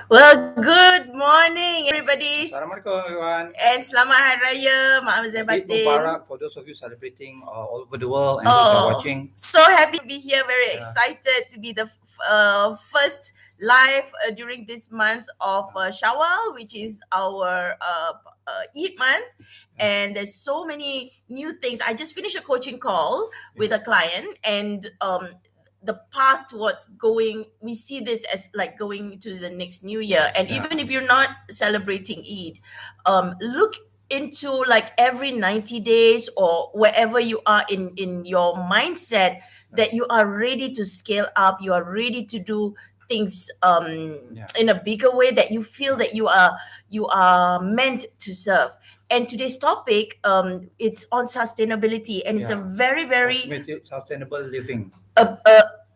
Well, good morning, everybody, Assalamualaikum everyone. and Selamat Hari Raya. Maaf Zahir Eid Batin. Mubarak for those of you celebrating all over the world and those who are Oh, watching. so happy to be here. Very Yeah. excited to be the first live during this month of Shawwal, which is our Eid month. And there's so many new things. I just finished a coaching call with a client, and the path towards going, we see this as like going to the next new year. And Yeah. even if you're not celebrating Eid, look into like every 90 days or wherever you are in your mindset that you are ready to scale up, you are ready to do things Yeah. in a bigger way, that you feel that you are meant to serve. And today's topic, it's on sustainability, and it's a Yeah. very Sustainable living.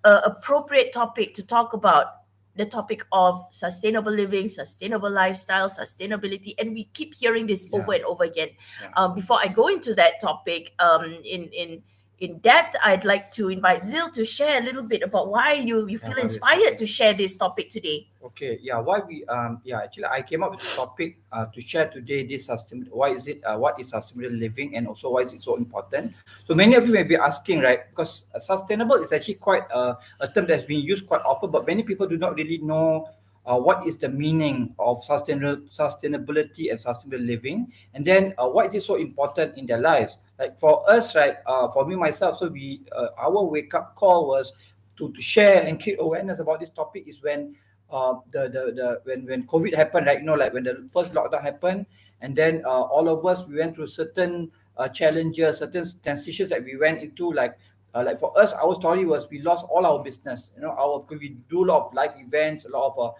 appropriate topic to talk about, the topic of sustainable living, sustainable lifestyle, sustainability, and we keep hearing this over Yeah. and over again. Yeah. Before I go into that topic in depth, I'd like to invite Zil to share a little bit about why you feel Why this inspired topic. to share this topic today. Okay, yeah. Why we actually I came up with this topic to share today. This why is it what is sustainable living, and also why is it so important? So many of you may be asking, right? Because sustainable is actually quite a term that's been used quite often, but many people do not really know what is the meaning of sustainability and sustainable living, and then why is it so important in their lives? Like for us, right? For me myself, so we our wake up call was to share and create awareness about this topic is when the when COVID happened, right? Like when the first lockdown happened, and then all of us we went through certain challenges, certain transitions that we went into. Like for us, our story was we lost all our business. We do a lot of live events, a lot of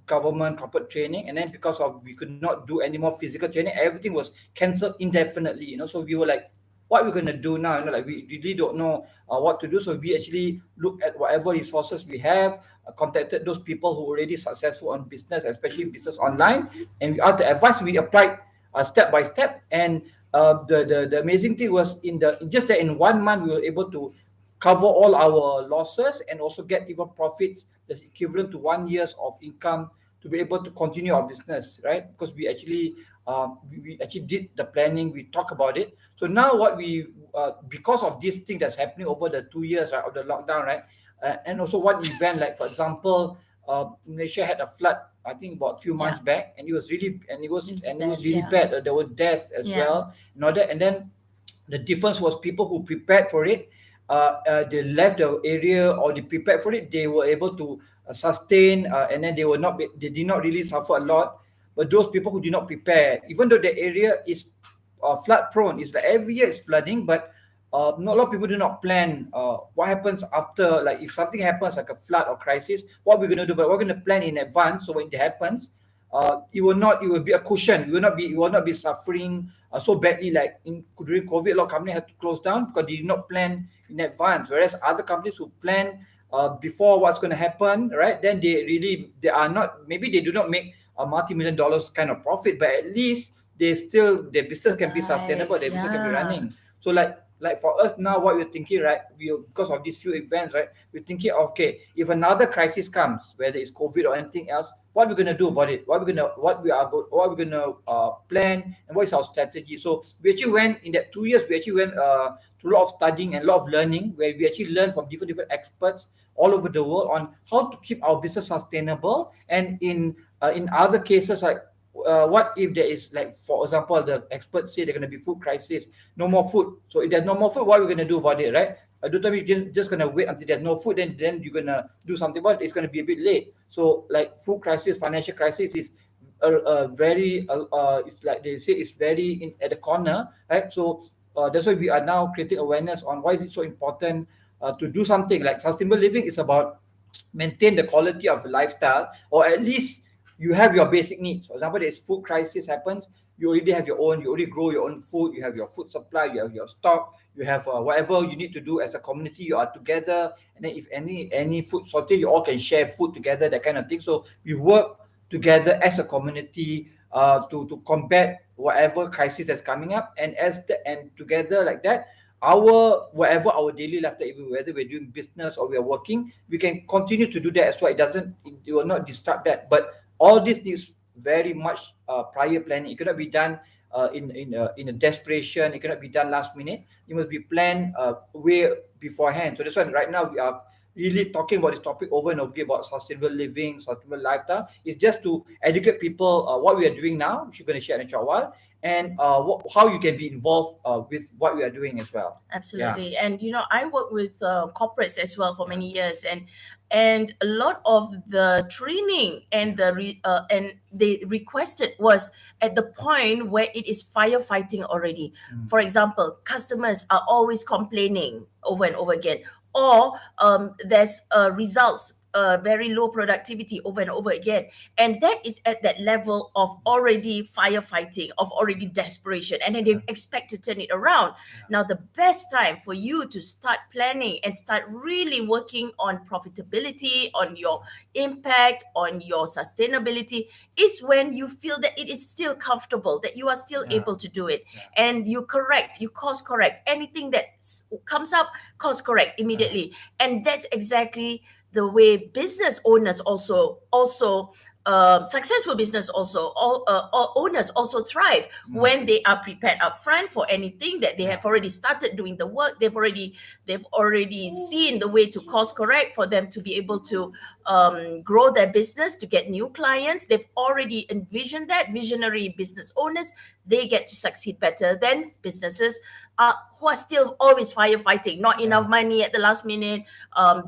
government corporate training, and then because of we could not do any more physical training, everything was cancelled indefinitely. So we were like, what we're gonna do now? Like we really don't know what to do. So we actually look at whatever resources we have, contacted those people who were already successful on business, especially business online, and we asked the advice. We applied step by step, and the amazing thing was in just that in 1 month we were able to cover all our losses and also get even profits that's equivalent to 1 years of income to be able to continue our business, right? Because we actually did the planning, we talk about it. So now what we because of this thing that's happening over the 2 years, right, of the lockdown, right, and also one event, like for example, Malaysia had a flood, I think about a few months back, and it was really bad. There were deaths as well, and all that. And then the difference was people who prepared for it, they left the area or they prepared for it, they were able to sustain, and then they did not really suffer a lot. But those people who did not prepare, even though the area is flood prone, it's like every year it's flooding, but not a lot of people do not plan what happens after, like if something happens like a flood or crisis, what we're going to do. But we're going to plan in advance, so when it happens, it will be a cushion. You will not be suffering so badly. Like during COVID, a lot of companies had to close down because they did not plan in advance. Whereas other companies who plan before what's going to happen, right? Then they are not, maybe they do not make a multi-million dollars kind of profit, but at least their business can be sustainable, their business can be running. So like for us now, what we're thinking, right? Because of these few events, right? We're thinking, okay, if another crisis comes, whether it's COVID or anything else, what we're gonna do about it? What we're gonna plan, and what is our strategy? So we actually went in that 2 years. We actually went through a lot of studying and a lot of learning, where we actually learned from different experts all over the world on how to keep our business sustainable. And in other cases, like what if there is, like for example, the experts say they're going to be food crisis, no more food. So if there's no more food, what are we going to do about it, right? Don't tell me you're just going to wait until there's no food, then you're going to do something about it. It's going to be a bit late. So like food crisis, financial crisis is very it's like they say, it's very at the corner, right? So that's why we are now creating awareness on why is it so important to do something. Like sustainable living is about maintain the quality of lifestyle, or at least you have your basic needs. For example, there's food crisis happens, you already have your own, you already grow your own food, you have your food supply, you have your stock, you have whatever you need to do as a community, you are together. And then if any food shortage, you all can share food together, that kind of thing. So we work together as a community to combat whatever crisis that's coming up, and together like that, our daily life, whether we're doing business or we're working, we can continue to do that as well. It will not disrupt that. But all this needs very much prior planning. It cannot be done in a desperation. It cannot be done last minute. It must be planned way beforehand. So that's why right now we are really talking about this topic over and over again about sustainable living, sustainable lifestyle. It's just to educate people what we are doing now, which we're going to share in a short while, and how you can be involved with what we are doing as well. Absolutely. And I work with corporates as well for many years, and a lot of the training and and they requested was at the point where it is firefighting already. For example, customers are always complaining over and over again, or there's results, very low productivity over and over again, and that is at that level of already firefighting, of already desperation, and then they expect to turn it around. Now the best time for you to start planning and start really working on profitability, on your impact, on your sustainability, is when you feel that it is still comfortable, that you are still able to do it, and you course correct anything that comes up, course correct immediately. And that's exactly the way business owners also successful business also owners also thrive, when they are prepared upfront for anything, that they have already started doing the work, they've already seen the way to course correct for them to be able to grow their business, to get new clients. They've already envisioned that. Visionary business owners, they get to succeed better than businesses who are still always firefighting, not enough money at the last minute,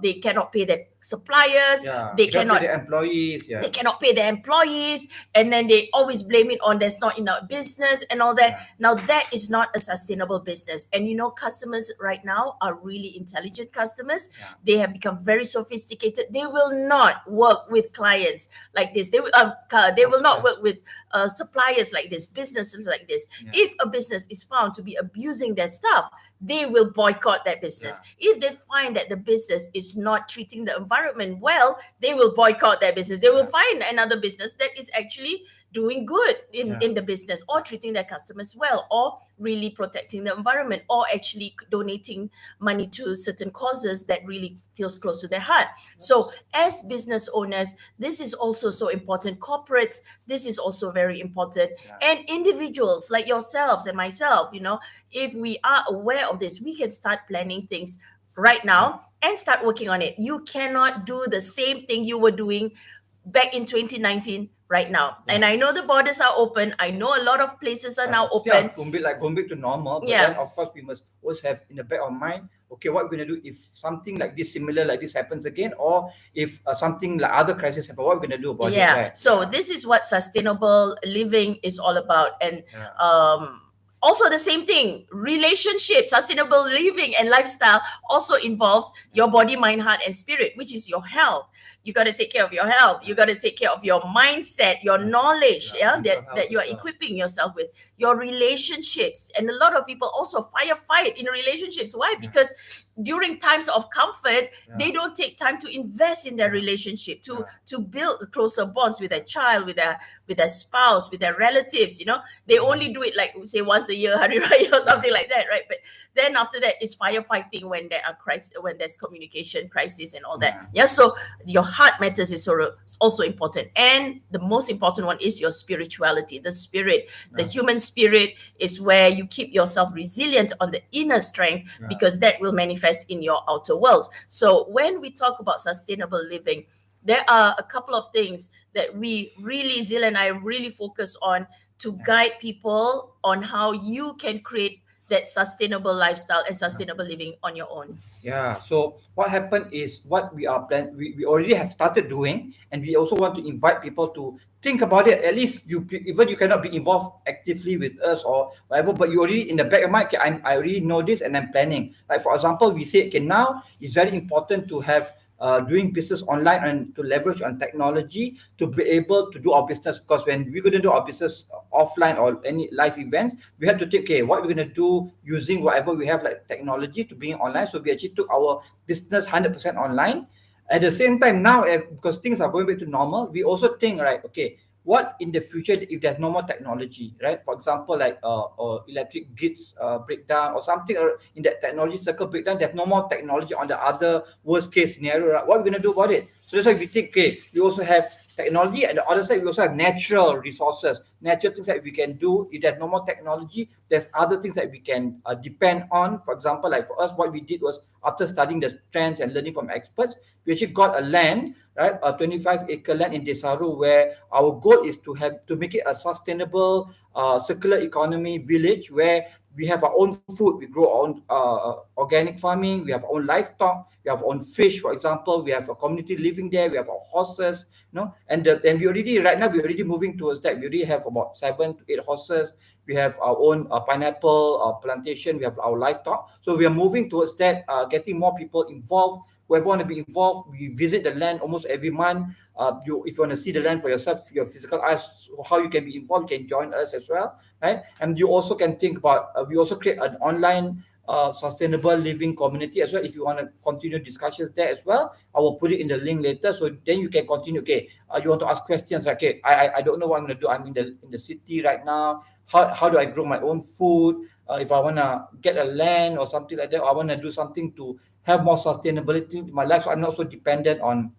they cannot pay their suppliers, they cannot pay the employees, they cannot pay their employees, and then they always blame it on there's not enough business and all that. Now that is not a sustainable business. And customers right now are really intelligent customers. They have become very sophisticated. They will not work with clients like this. They will not work with suppliers like this, businesses like this. If a business is found to be abusing their staff, they will boycott that business. If they find that the business is not treating the environment well, they will boycott that business. They will find another business that is actually doing good in the business, or treating their customers well, or really protecting the environment, or actually donating money to certain causes that really feels close to their heart. So as business owners, this is also so important. Corporates, this is also very important. And individuals like yourselves and myself, if we are aware of this, we can start planning things right now and start working on it. You cannot do the same thing you were doing back in 2019 right now. And I know the borders are open. I know a lot of places are now open. Going back to normal. But then, of course, we must always have in the back of mind, okay, what we're going to do if something like this, similar like this happens again, or if something like other crises happen, what we're going to do about it, right? So this is what sustainable living is all about. And also the same thing, relationships, sustainable living and lifestyle also involves your body, mind, heart, and spirit, which is your health. You got to take care of your health. You got to take care of your mindset, your knowledge, that you are equipping yourself with, your relationships. And a lot of people also firefight in relationships. Why? Because during times of comfort, they don't take time to invest in their relationship, to build closer bonds with their child, with their spouse, with their relatives. They only do it like, say, once a year, Hari Raya or something like that, right? But then after that, it's firefighting when there are crisis, when there's communication crisis and all that. So your heart matters is also important, and the most important one is your spirituality, the spirit. The human spirit is where you keep yourself resilient on the inner strength, because that will manifest in your outer world. So when we talk about sustainable living, there are a couple of things that we really, Zil and I really focus on to guide people on how you can create that sustainable lifestyle and sustainable living on your own. So what happened is, what we are we already have started doing, and we also want to invite people to think about it. At least you cannot be involved actively with us or whatever, but you already in the back of my mind, I already know this and I'm planning. Like, for example, we say, okay, now it's very important to have doing business online and to leverage on technology to be able to do our business, because when we couldn't do our business offline or any live events, we had to take care what we're going to do using whatever we have, like technology, to bring it online. So we actually took our business 100% online. At the same time, now, because things are going back to normal, we also think, right, okay, what in the future if there's no more technology, right? For example, like electric grids breakdown or something, or in that technology circle breakdown, there's no more technology on the other worst case scenario, right? What are we going to do about it? So that's why we think, okay, we also have technology, and the other side we also have natural resources, natural things that we can do. If there's no more technology, there's other things that we can depend on. For example, like for us, what we did was after studying the trends and learning from experts, we actually got a land, right, a 25-acre land in Desaru, where our goal is to make it a sustainable circular economy village where we have our own food, we grow our own organic farming, we have our own livestock, we have our own fish, for example, we have a community living there, we have our horses, and then we already, right now, we're already moving towards that. We already have about 7 to 8 horses, we have our own pineapple plantation, we have our livestock. So we are moving towards that, getting more people involved. Whoever want to be involved, we visit the land almost every month. If you want to see the land for yourself, your physical eyes, how you can be involved, you can join us as well, right? And you also can think about, we also create an online sustainable living community as well. If you want to continue discussions there as well, I will put it in the link later. So then you can continue. Okay, you want to ask questions? Like, okay, I don't know what I'm going to do. I'm in the city right now. How do I grow my own food? If I want to get a land or something like that, or I want to do something to have more sustainability in my life, so I'm not so dependent on,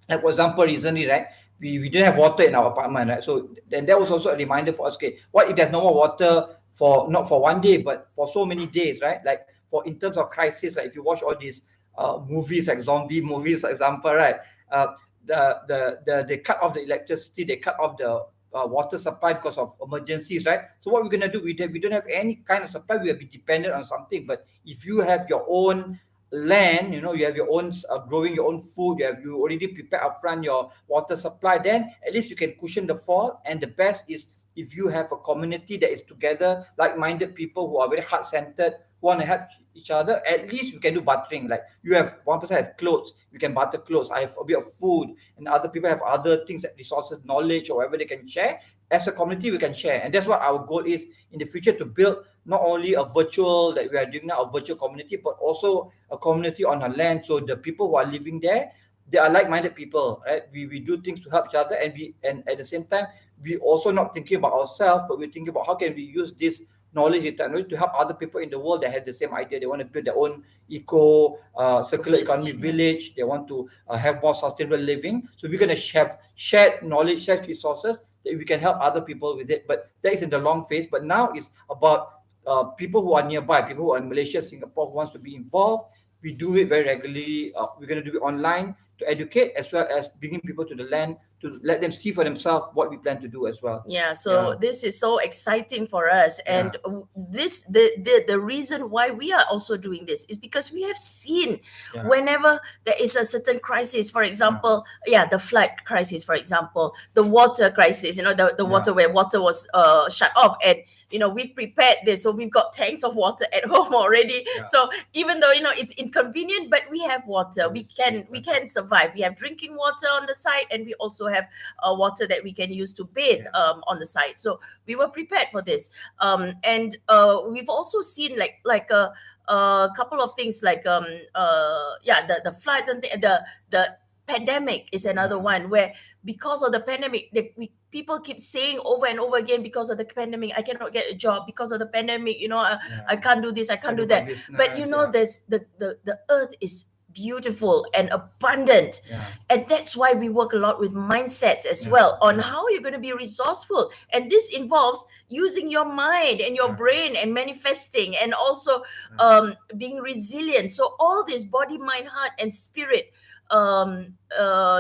like for example, recently, right, we didn't have water in our apartment, right? So then that was also a reminder for us. Okay, what if there's no more water for not for one day, but for so many days, right? Like for in terms of crisis, like if you watch all these movies, like zombie movies, for example, right? They cut off the electricity, they cut off the water supply because of emergencies, right? So what we're gonna do? We don't have any kind of supply. We will be dependent on something. But if you have your own land, you have your own growing your own food, you already prepare upfront your water supply, then at least you can cushion the fall. And the best is if you have a community that is together, like-minded people who are very heart-centered, who want to help each other. At least we can do bartering. Like you have one person have clothes, we can barter clothes. I have a bit of food, and other people have other things, like resources, knowledge, or whatever they can share. As a community, we can share, and that's what our goal is in the future, to build not only a virtual that we are doing now, a virtual community, but also a community on our land. So the people who are living there, they are like-minded people, right? We do things to help each other, and at the same time, we also not thinking about ourselves, but we're thinking about how can we use this knowledge and technology to help other people in the world that have the same idea. They want to build their own circular economy village. They want to have more sustainable living. So we're going to have shared knowledge, shared resources that we can help other people with it. But that is in the long phase. But now it's about people who are nearby, people who are in Malaysia, Singapore, who wants to be involved. We do it very regularly. We're going to do it online to educate, as well as bringing people to the land to let them see for themselves what we plan to do as well. Yeah, so this is so exciting for us, and this the reason why we are also doing this is because we have seen whenever there is a certain crisis, for example, the flood crisis, for example, the water crisis, the water where water was shut off, and we've prepared this, so we've got tanks of water at home already. So even though it's inconvenient, but we have water, we can survive. We have drinking water on the side, and we also have water that we can use to bathe on the side. So we were prepared for this, and we've also seen like a couple of things, like the floods and the pandemic is another one, where because of the pandemic, people keep saying over and over again, because of the pandemic I cannot get a job, because of the pandemic I can't do this, I can't do that. But there's the earth is beautiful and abundant, and that's why we work a lot with mindsets as well, on how you're going to be resourceful. And this involves using your mind and your brain and manifesting, and also being resilient. So all this body, mind, heart, and spirit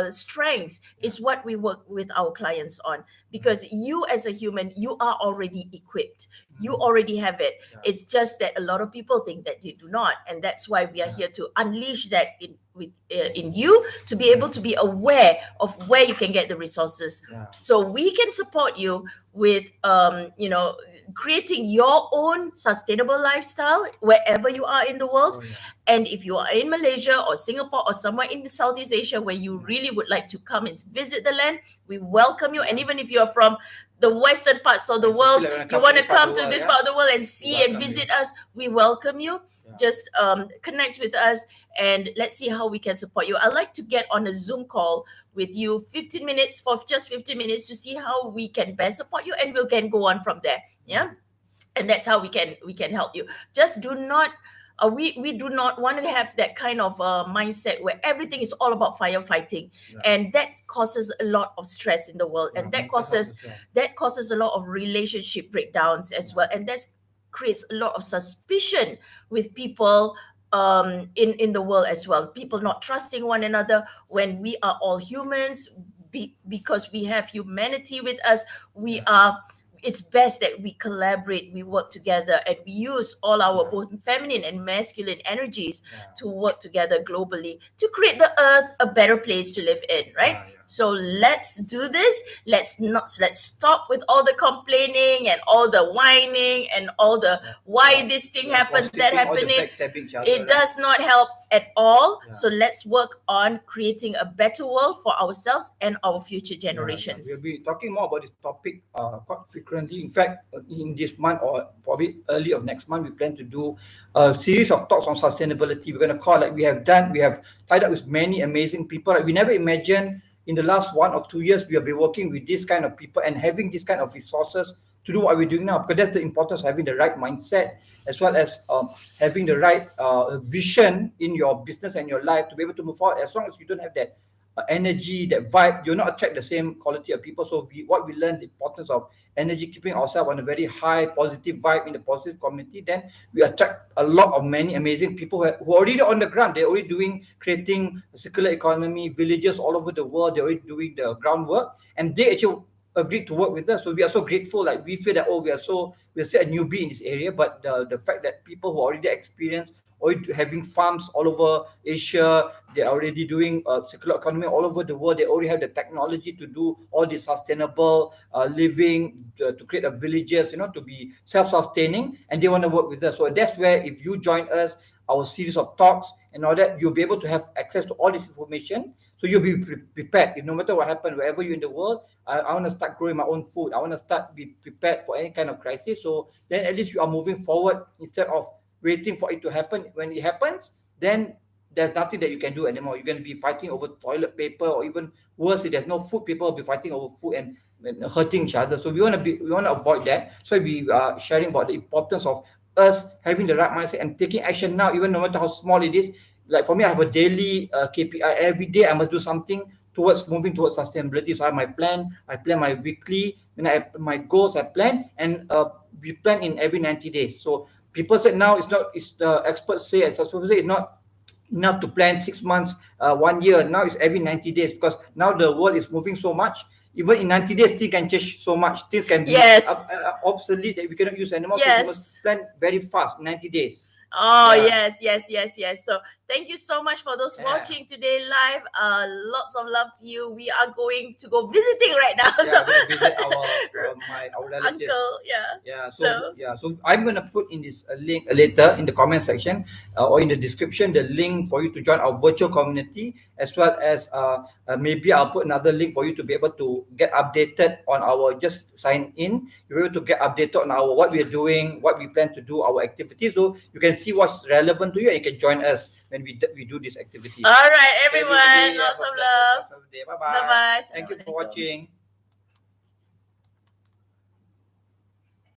strengths is what we work with our clients on, because you as a human, you are already equipped, you already have it. It's just that a lot of people think that you do not, and that's why we are here to unleash that in you, to be able to be aware of where you can get the resources, so we can support you with creating your own sustainable lifestyle wherever you are in the world. And if you are in Malaysia or Singapore or somewhere in Southeast Asia where you really would like to come and visit the land, we welcome you. And even if you're from the western parts of the world, you want to come to this part of the world and see and visit us, we welcome you. Just connect with us, and let's see how we can support you. I'd like to get on a Zoom call with you 15 minutes to see how we can best support you, and we can go on from there. And that's how we can help you. Just do not we do not want to have that kind of mindset where everything is all about firefighting, and that causes a lot of stress in the world, and that causes a lot of relationship breakdowns as well, and that creates a lot of suspicion with people in the world as well. People not trusting one another when we are all humans, because we have humanity with us. We are It's best that we collaborate, we work together, and we use all our both feminine and masculine energies to work together globally to create the earth a better place to live in, right? So let's do this. Let's stop with all the complaining and all the whining and all the why this thing happened, that happening. It does not help at all. So let's work on creating a better world for ourselves and our future generations. We'll be talking more about this topic quite frequently. In fact, in this month or probably early of next month, we plan to do a series of talks on sustainability. We're going to call, like we have tied up with many amazing people. Like we never imagined in the last 1 or 2 years we have been working with this kind of people and having this kind of resources to do what we're doing now, because that's the importance of having the right mindset, as well as having the right vision in your business and your life to be able to move forward. As long as you don't have that energy, that vibe, you'll not attract the same quality of people. So what we learned, the importance of energy, keeping ourselves on a very high positive vibe in the positive community, then we attract a lot of many amazing people who are already on the ground. They're already creating a circular economy, villages all over the world. They're already doing the groundwork, and they actually agreed to work with us. So we are so grateful. Like we feel that, we're still a newbie in this area, but the fact that people who already experienced already having farms all over Asia, they're already doing circular economy all over the world. They already have the technology to do all this sustainable living, to create a villages, to be self-sustaining, and they want to work with us. So that's where, if you join us, our series of talks and all that, you'll be able to have access to all this information. So you'll be prepared. If no matter what happens, wherever you're in the world, I want to start growing my own food. I want to start be prepared for any kind of crisis. So then at least you are moving forward instead of waiting for it to happen. When it happens, then there's nothing that you can do anymore. You're going to be fighting over toilet paper, or even worse, if there's no food, people will be fighting over food and hurting each other. So we want to avoid that. So we are sharing about the importance of us having the right mindset and taking action now, even no matter how small it is. Like for me, I have a daily KPI. Every day I must do something towards moving towards sustainability. So I have my plan. I plan my weekly, and I have my goals. I plan, and we plan in every 90 days. So people said now it's the experts say, and so say it's not enough to plan 6 months, 1 year. Now it's every 90 days, because now the world is moving so much. Even in 90 days, things can change so much. Things can be obsolete that we cannot use anymore. So we must plan very fast, 90 days. Yes. So thank you so much for those watching today live. Lots of love to you. We are going to go visiting right now. So visit our relatives. Uncle. So I'm gonna put in this link later in the comment section or in the description, the link for you to join our virtual community, as well as maybe I'll put another link for you to be able to get updated on our, just sign in. You're able to get updated on our what we are doing, what we plan to do, our activities. So you can see what's relevant to you, and you can join us when we do this activity. All right, everyone. Lots of love. Bye bye. Bye bye. Thank you for watching.